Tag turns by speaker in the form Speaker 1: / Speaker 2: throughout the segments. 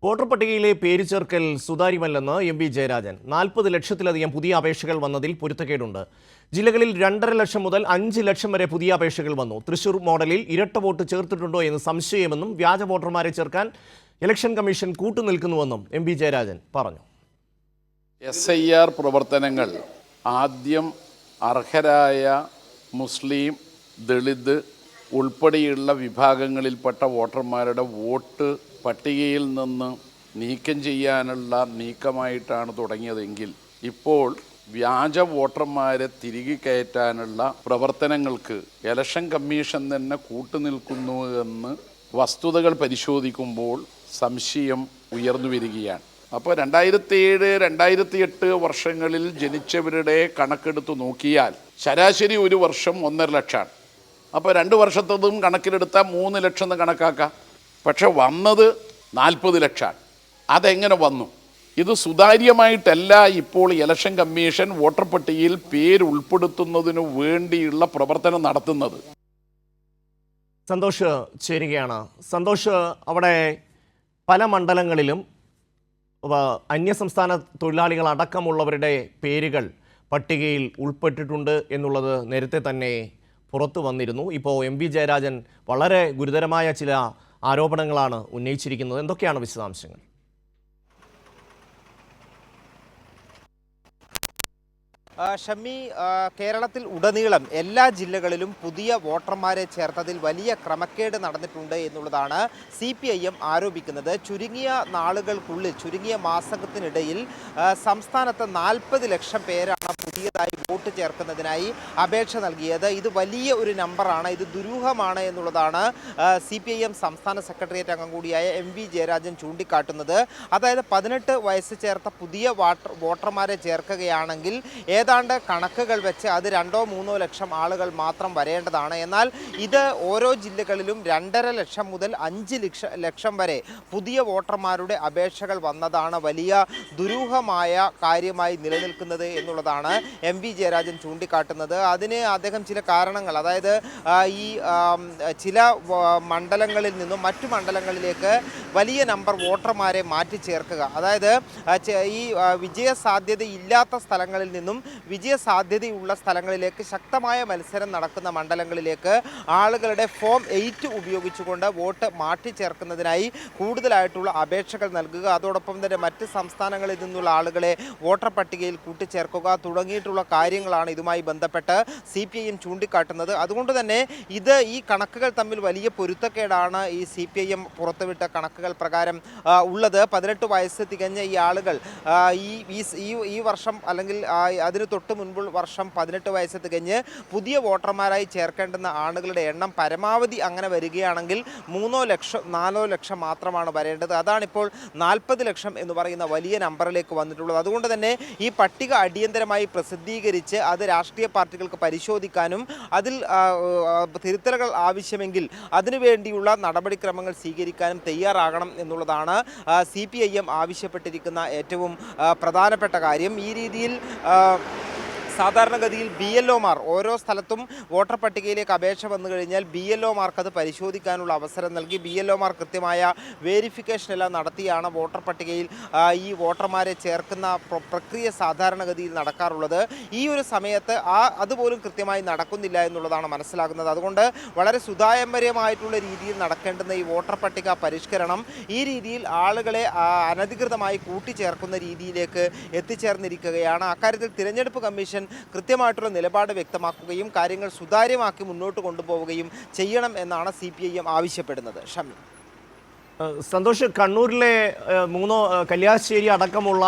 Speaker 1: Voter പട്ടികയിലെ പേര് ചേർക്കൽ സുതാര്യമല്ലെന്ന് M Jayarajan. 40 ലക്ഷത്തിലധികം പുതിയ അപേക്ഷകൾ വന്നതിൽ പൊരുത്തക്കേടുണ്ട്. ജില്ലകളിൽ 2.5 ലക്ഷം മുതൽ 5 ലക്ഷം വരെ പുതിയ അപേക്ഷകൾ വന്നു. തൃശൂർ മോഡലിൽ ഇരട്ട വോട്ട് ചേർത്തിട്ടുണ്ടോ എന്ന് സംശയമെന്നും വ്യാജ വോട്ടർമാരെ ചേർക്കാൻ ഇലക്ഷൻ കമ്മീഷൻ കൂട്ടുനിൽക്കുന്നുവെന്നും എം ജയരാജൻ പറഞ്ഞു.
Speaker 2: SIR പ്രവർത്തനങ്ങൾ ആദ്യം അർഹരായ മുസ്ലിം, ദളിത് ഉൾപ്പെടെയുള്ള വിഭാഗങ്ങളിൽപ്പെട്ട വോട്ടർമാരുടെ വോട്ട് പട്ടികയിൽ നിന്ന് നീക്കം ചെയ്യാനുള്ള നീക്കമായിട്ടാണ് തുടങ്ങിയതെങ്കിൽ ഇപ്പോൾ വ്യാജ വോട്ടർമാരെ തിരികെ കയറ്റാനുള്ള പ്രവർത്തനങ്ങൾക്ക് ഇലക്ഷൻ കമ്മീഷൻ തന്നെ കൂട്ടുനിൽക്കുന്നു എന്ന് വസ്തുതകൾ പരിശോധിക്കുമ്പോൾ സംശയം ഉയർന്നു വരികയാണ്. അപ്പോൾ 2007, 2008 വർഷങ്ങളിൽ ജനിച്ചവരുടെ കണക്കെടുത്ത് നോക്കിയാൽ ശരാശരി ഒരു വർഷം 1.5 ലക്ഷമാണ്. അപ്പോൾ 2 വർഷത്തതും കണക്കിലെടുത്താൽ 3 ലക്ഷം എന്ന് കണക്കാക്കാം. പക്ഷെ വന്നത് 40 ലക്ഷമാണ്. അതെങ്ങനെ വന്നു? ഇത് സുതാര്യമായിട്ടല്ല ഇപ്പോൾ ഇലക്ഷൻ കമ്മീഷൻ വോട്ടർ പട്ടികയിൽ പേര് ഉൾപ്പെടുത്തുന്നതിനു വേണ്ടിയുള്ള പ്രവർത്തനം നടത്തുന്നത്.
Speaker 1: സന്തോഷ് ചേരുകയാണ്. സന്തോഷ്, അവിടെ പല മണ്ഡലങ്ങളിലും അന്യസംസ്ഥാന തൊഴിലാളികൾ അടക്കമുള്ളവരുടെ പേരുകൾ പട്ടികയിൽ ഉൾപ്പെട്ടിട്ടുണ്ട് എന്നുള്ളത് നേരത്തെ തന്നെ പുറത്തു വന്നിരുന്നു. ഇപ്പോൾ എം ജയരാജൻ വളരെ ഗുരുതരമായ ചില ആരോപണങ്ങളാണ് ഉന്നയിച്ചിരിക്കുന്നത്. എന്തൊക്കെയാണ് വിശദാംശങ്ങൾ?
Speaker 3: ഷമ്മി, കേരളത്തിൽ ഉടനീളം എല്ലാ ജില്ലകളിലും പുതിയ വോട്ടർമാരെ ചേർത്തതിൽ വലിയ ക്രമക്കേട് നടന്നിട്ടുണ്ട് എന്നുള്ളതാണ് CPIM ആരോപിക്കുന്നത്. ചുരുങ്ങിയ നാളുകൾക്കുള്ളിൽ, ചുരുങ്ങിയ മാസത്തിനിടയിൽ സംസ്ഥാനത്ത് 40 ലക്ഷം പേരാണ് പുതിയതായി വോട്ട് ചേർക്കുന്നതിനായി അപേക്ഷ നൽകിയത്. ഇത് വലിയ ഒരു നമ്പറാണ്, ഇത് ദുരൂഹമാണ് എന്നുള്ളതാണ് CPIM സംസ്ഥാന സെക്രട്ടേറിയറ്റ് അംഗം കൂടിയായ എം ജയരാജൻ ചൂണ്ടിക്കാട്ടുന്നത്. അതായത് 18 വയസ്സ് ചേർത്ത പുതിയ വോട്ടർമാരെ ചേർക്കുകയാണെങ്കിൽ ഏതാണ്ട് കണക്കുകൾ വെച്ച് അത് 2-3 ലക്ഷം ആളുകൾ മാത്രം വരേണ്ടതാണ്. എന്നാൽ ഇത് ഓരോ ജില്ലകളിലും 2.5 ലക്ഷം മുതൽ 5 ലക്ഷം വരെ പുതിയ വോട്ടർമാരുടെ അപേക്ഷകൾ വന്നതാണ് വലിയ ദുരൂഹമായ കാര്യമായി നിലനിൽക്കുന്നത് എന്നുള്ളതാണ് എം ജയരാജൻ ചൂണ്ടിക്കാട്ടുന്നത്. അതിന് അദ്ദേഹം ചില കാരണങ്ങൾ, അതായത് ഈ ചില മണ്ഡലങ്ങളിൽ നിന്നും മറ്റു മണ്ഡലങ്ങളിലേക്ക് വലിയ നമ്പർ വോട്ടർമാരെ മാറ്റി ചേർക്കുക, അതായത് ഈ വിജയസാധ്യതയില്ലാത്ത സ്ഥലങ്ങളിൽ നിന്നും വിജയസാധ്യതയുള്ള സ്ഥലങ്ങളിലേക്ക് ശക്തമായ മത്സരം നടക്കുന്ന മണ്ഡലങ്ങളിലേക്ക് ആളുകളുടെ ഫോം 8 ഉപയോഗിച്ചുകൊണ്ട് വോട്ട് മാറ്റി ചേർക്കുന്നതിനായി കൂടുതലായിട്ടുള്ള അപേക്ഷകൾ നൽകുക, അതോടൊപ്പം തന്നെ മറ്റ് സംസ്ഥാനങ്ങളിൽ നിന്നുള്ള ആളുകളെ വോട്ടർ പട്ടികയിൽ കൂട്ടിച്ചേർക്കുക തുടങ്ങിയിട്ടുള്ള കാര്യങ്ങളാണ് ഇതുമായി ബന്ധപ്പെട്ട് CPIM ചൂണ്ടിക്കാട്ടുന്നത്. അതുകൊണ്ട് തന്നെ ഈ കണക്കുകൾ തമ്മിൽ വലിയ പൊരുത്തക്കേടാണ് ഈ CPIM പുറത്തുവിട്ട കണക്കുകൾ പ്രകാരം ഉള്ളത്. 18 വയസ്സ് തികഞ്ഞ ഈ ആളുകൾ ഈ വർഷം അല്ലെങ്കിൽ അതിന് തൊട്ട് മുൻപ് വർഷം 18 വയസ്സ് തികഞ്ഞ് പുതിയ വോട്ടർമാരായി ചേർക്കേണ്ടുന്ന ആളുകളുടെ എണ്ണം പരമാവധി അങ്ങനെ വരികയാണെങ്കിൽ 3 ലക്ഷം 4 ലക്ഷം മാത്രമാണ് വരേണ്ടത്. അതാണിപ്പോൾ 40 ലക്ഷം എന്ന് പറയുന്ന വലിയ നമ്പറിലേക്ക് വന്നിട്ടുള്ളത്. അതുകൊണ്ട് തന്നെ ഈ പട്ടിക അടിയന്തരമായി പ്രസിദ്ധീകരിച്ച് അത് രാഷ്ട്രീയ പാർട്ടികൾക്ക് പരിശോധിക്കാനും അതിൽ തിരുത്തലുകൾ ആവശ്യമെങ്കിൽ അതിനുവേണ്ടിയുള്ള നടപടിക്രമങ്ങൾ സ്വീകരിക്കാനും തയ്യാറാകണം എന്നുള്ളതാണ് CPIM ആവശ്യപ്പെട്ടിരിക്കുന്ന ഏറ്റവും പ്രധാനപ്പെട്ട കാര്യം. ഈ രീതിയിൽ സാധാരണഗതിയിൽ BLOമാർ ഓരോ സ്ഥലത്തും വോട്ടർ പട്ടികയിലേക്ക് അപേക്ഷ വന്നു കഴിഞ്ഞാൽ BLOമാർക്ക് അത് പരിശോധിക്കാനുള്ള അവസരം നൽകി BLOമാർ കൃത്യമായ വേരിഫിക്കേഷൻ എല്ലാം നടത്തിയാണ് വോട്ടർ പട്ടികയിൽ ഈ വോട്ടർമാരെ ചേർക്കുന്ന പ്രക്രിയ സാധാരണഗതിയിൽ നടക്കാറുള്ളത്. ഈ ഒരു സമയത്ത് അതുപോലും കൃത്യമായി നടക്കുന്നില്ല എന്നുള്ളതാണ് മനസ്സിലാകുന്നത്. അതുകൊണ്ട് വളരെ സുതാര്യമായിട്ടുള്ള രീതിയിൽ നടക്കേണ്ടുന്ന ഈ വോട്ടർ പട്ടിക പരിഷ്കരണം ഈ രീതിയിൽ ആളുകളെ അനധികൃതമായി കൂട്ടിച്ചേർക്കുന്ന രീതിയിലേക്ക് എത്തിച്ചേർന്നിരിക്കുകയാണ്. അക്കാര്യത്തിൽ തിരഞ്ഞെടുപ്പ് കമ്മീഷൻ കൃത്യമായിട്ടുള്ള നിലപാട് വ്യക്തമാക്കുകയും കാര്യങ്ങൾ സുതാര്യമാക്കി മുന്നോട്ട് കൊണ്ടുപോവുകയും ചെയ്യണം എന്നാണ് CPIM ആവശ്യപ്പെടുന്നത്. ഷമി.
Speaker 1: സന്തോഷ്, കണ്ണൂരിലെ കല്യാശ്ശേരി അടക്കമുള്ള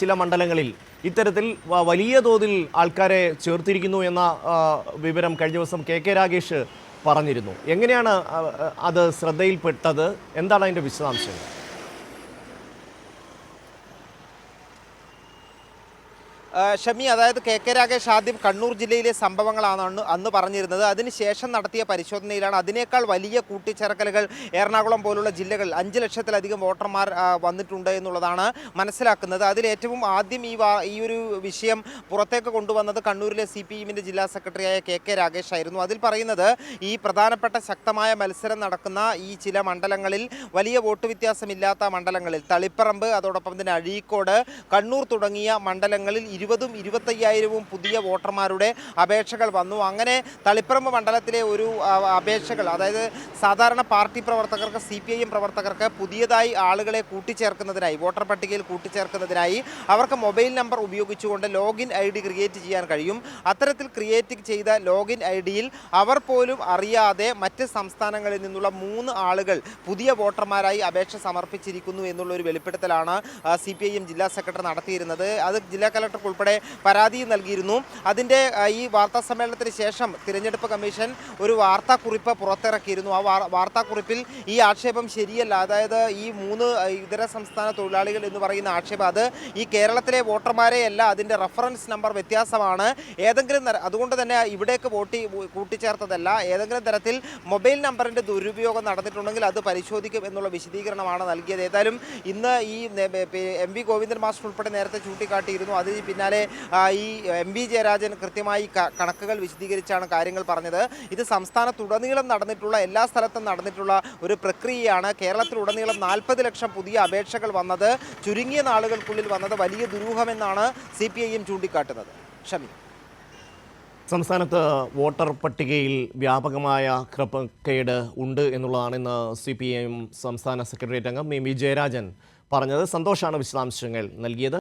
Speaker 1: ചില മണ്ഡലങ്ങളിൽ ഇത്തരത്തിൽ വലിയ തോതിൽ ആൾക്കാരെ ചേർത്തിരിക്കുന്നു എന്ന വിവരം കഴിഞ്ഞ ദിവസം KK രാഗേഷ് പറഞ്ഞിരുന്നു. എങ്ങനെയാണ് അത് ശ്രദ്ധയിൽപ്പെട്ടത്? എന്താണ് അതിൻ്റെ വിശദാംശങ്ങൾ?
Speaker 3: ഷമി, അതായത് കെ രാഗേഷ് ആദ്യം കണ്ണൂർ ജില്ലയിലെ സംഭവങ്ങളാണ് അന്ന് പറഞ്ഞിരുന്നത്. അതിനുശേഷം നടത്തിയ പരിശോധനയിലാണ് അതിനേക്കാൾ വലിയ കൂട്ടിച്ചേർക്കലുകൾ എറണാകുളം പോലുള്ള ജില്ലകൾ 5 ലക്ഷത്തിലധികം വോട്ടർമാർ വന്നിട്ടുണ്ട് എന്നുള്ളതാണ് മനസ്സിലാക്കുന്നത്. അതിലേറ്റവും ആദ്യം ഈ ഒരു വിഷയം പുറത്തേക്ക് കൊണ്ടുവന്നത് കണ്ണൂരിലെ CPM-ന്റെ ജില്ലാ സെക്രട്ടറിയായ കെ രാഗേഷ് ആയിരുന്നു. അതിൽ പറയുന്നത് ഈ പ്രധാനപ്പെട്ട ശക്തമായ മത്സരം നടക്കുന്ന ഈ ചില മണ്ഡലങ്ങളിൽ, വലിയ വോട്ട് വ്യത്യാസമില്ലാത്ത മണ്ഡലങ്ങളിൽ, തളിപ്പറമ്പ്, അതോടൊപ്പം തന്നെ അഴീക്കോട്, കണ്ണൂർ തുടങ്ങിയ മണ്ഡലങ്ങളിൽ 20,000-25,000 പുതിയ വോട്ടർമാരുടെ അപേക്ഷകൾ വന്നു. അങ്ങനെ തളിപ്പറമ്പ് മണ്ഡലത്തിലെ ഒരു അപേക്ഷകൾ, അതായത് സാധാരണ പാർട്ടി പ്രവർത്തകർക്ക്, CPIM പ്രവർത്തകർക്ക് പുതിയതായി ആളുകളെ കൂട്ടിച്ചേർക്കുന്നതിനായി, വോട്ടർ പട്ടികയിൽ കൂട്ടിച്ചേർക്കുന്നതിനായി അവർക്ക് മൊബൈൽ നമ്പർ ഉപയോഗിച്ചുകൊണ്ട് ലോഗിൻ ID ക്രിയേറ്റ് ചെയ്യാൻ കഴിയും. അത്തരത്തിൽ ക്രിയേറ്റ് ചെയ്ത ലോഗിൻ IDയിൽ അവർ പോലും അറിയാതെ മറ്റ് സംസ്ഥാനങ്ങളിൽ നിന്നുള്ള 3 ആളുകൾ പുതിയ വോട്ടർമാരായി അപേക്ഷ സമർപ്പിച്ചിരിക്കുന്നു എന്നുള്ളൊരു വെളിപ്പെടുത്തലാണ് CPIM ജില്ലാ സെക്രട്ടറി നടത്തിയിരുന്നത്. അത് ജില്ലാ കലക്ടർക്ക് ഉൾപ്പെടെ പരാതി നൽകിയിരുന്നു. അതിൻ്റെ ഈ വാർത്താ സമ്മേളനത്തിന് ശേഷം തിരഞ്ഞെടുപ്പ് കമ്മീഷൻ ഒരു വാർത്താക്കുറിപ്പ് പുറത്തിറക്കിയിരുന്നു. ആ വാർത്താക്കുറിപ്പിൽ ഈ ആക്ഷേപം ശരിയല്ല, അതായത് ഈ 3 ഇതര സംസ്ഥാന തൊഴിലാളികൾ എന്ന് പറയുന്ന ആക്ഷേപം, അത് ഈ കേരളത്തിലെ വോട്ടർമാരെയല്ല, അതിൻ്റെ റഫറൻസ് നമ്പർ വ്യത്യാസമാണ്. അതുകൊണ്ട് തന്നെ ഇവിടേക്ക് കൂട്ടിച്ചേർത്തതല്ല. ഏതെങ്കിലും തരത്തിൽ മൊബൈൽ നമ്പറിൻ്റെ ദുരുപയോഗം നടന്നിട്ടുണ്ടെങ്കിൽ അത് പരിശോധിക്കും എന്നുള്ള വിശദീകരണമാണ് നൽകിയത്. ഏതായാലും ഇന്ന് ഈ MV ഗോവിന്ദൻ മാസ്റ്റർ ഉൾപ്പെടെ നേരത്തെ ചൂണ്ടിക്കാട്ടിയിരുന്നു. അതിന് പിന്നാലെ ഈ MV ജയരാജൻ കൃത്യമായി കണക്കുകൾ വിശദീകരിച്ചാണ് കാര്യങ്ങൾ പറഞ്ഞത്. ഇത് സംസ്ഥാനത്തുടനീളം നടന്നിട്ടുള്ള, എല്ലാ സ്ഥലത്തും നടന്നിട്ടുള്ള ഒരു പ്രക്രിയയാണ്. കേരളത്തിലുടനീളം 40 ലക്ഷം പുതിയ അപേക്ഷകൾ വന്നത്, ചുരുങ്ങിയ നാളുകൾക്കുള്ളിൽ വന്നത് വലിയ ദുരൂഹമെന്നാണ് CPIM ചൂണ്ടിക്കാട്ടുന്നത്. ഷമി,
Speaker 1: സംസ്ഥാനത്ത് വോട്ടർ പട്ടികയിൽ വ്യാപകമായ ക്രമക്കേട് ഉണ്ട് എന്നുള്ളതാണ് ഇന്ന് CPIM സംസ്ഥാന സെക്രട്ടേറിയറ്റ് അംഗം MV ജയരാജൻ പറഞ്ഞത്. സന്തോഷാണ് വിശദാംശങ്ങൾ നൽകിയത്.